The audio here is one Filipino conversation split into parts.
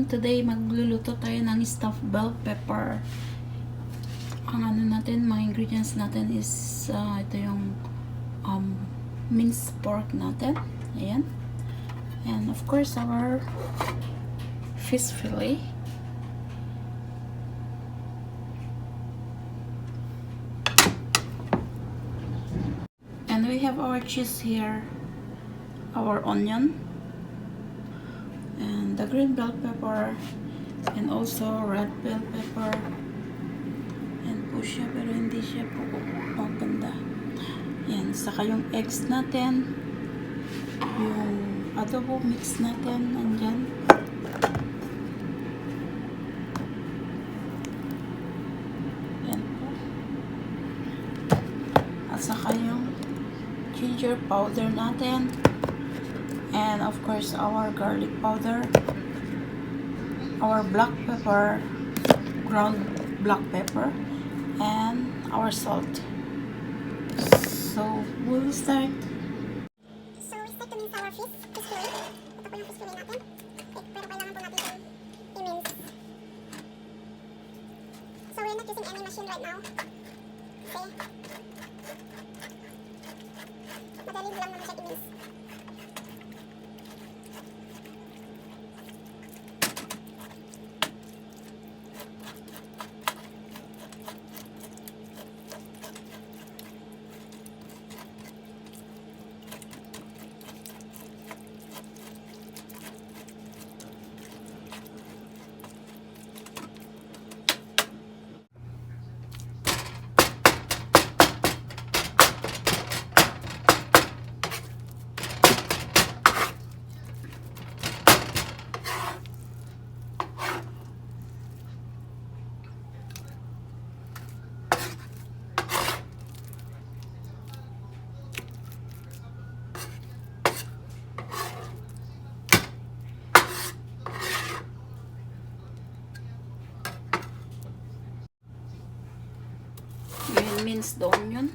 today magluluto tayo ng stuffed bell pepper. Ang ano natin, mga ingredients natin is ito yung minced pork natin. Ayan. And of course, our fish fillet. And we have our cheese here, our onion, and the green bell pepper, and also red bell pepper. Yan po siya, pero hindi siya po maganda. Yan, saka yung eggs natin, yung adobo mix natin, nandyan. Yan po. At saka yung ginger powder natin. And of course, our garlic powder, our black pepper, ground black pepper, and our salt. So, we'll start. So, we start to mince our fish fillet. Ito po yung fish fillet natin. Pero kailangan po natin i-mince. So, we're not using any machine right now. Kasi, madali lang naman siya i-mince. Yung minced onion.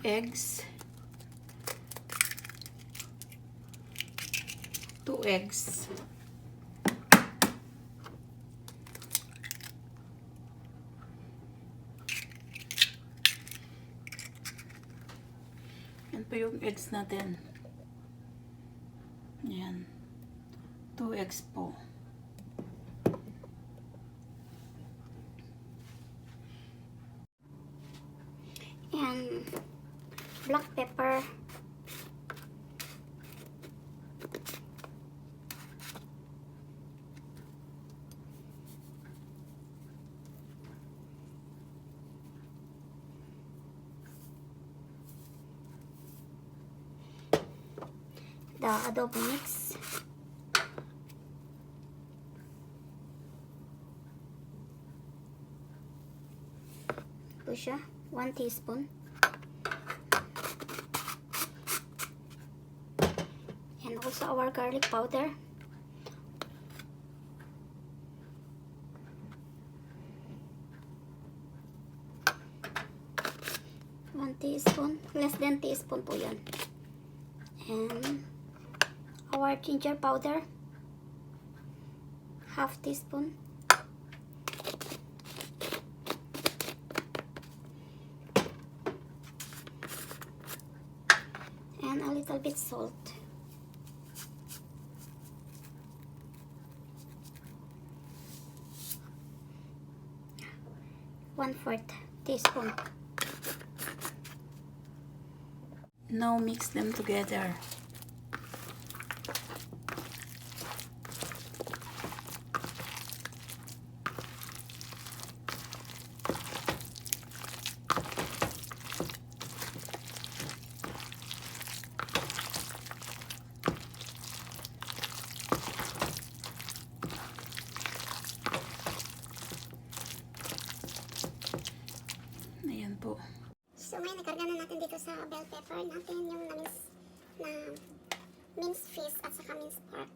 eggs. 2 eggs. Yan po yung eggs natin. Yan. 2 eggs po. And black pepper. The adobo mix. Ito siya, 1 teaspoon. And also our garlic powder. One teaspoon, less than teaspoon po yan. And our ginger powder, half teaspoon. And a little bit salt. One-fourth teaspoon. Now mix them together. Ayan po. So may nakarga na natin dito sa bell pepper natin yung na minced fish at saka minced pork.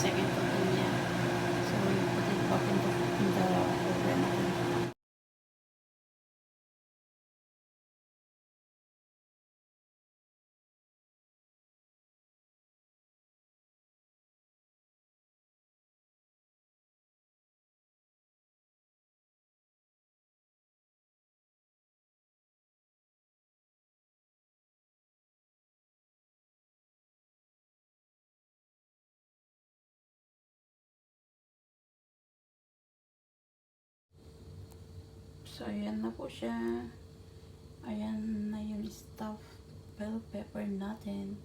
second coating niya. So, we put it back in the oven natin. So, ayan na po siya. Ayan na yung stuffed bell pepper natin.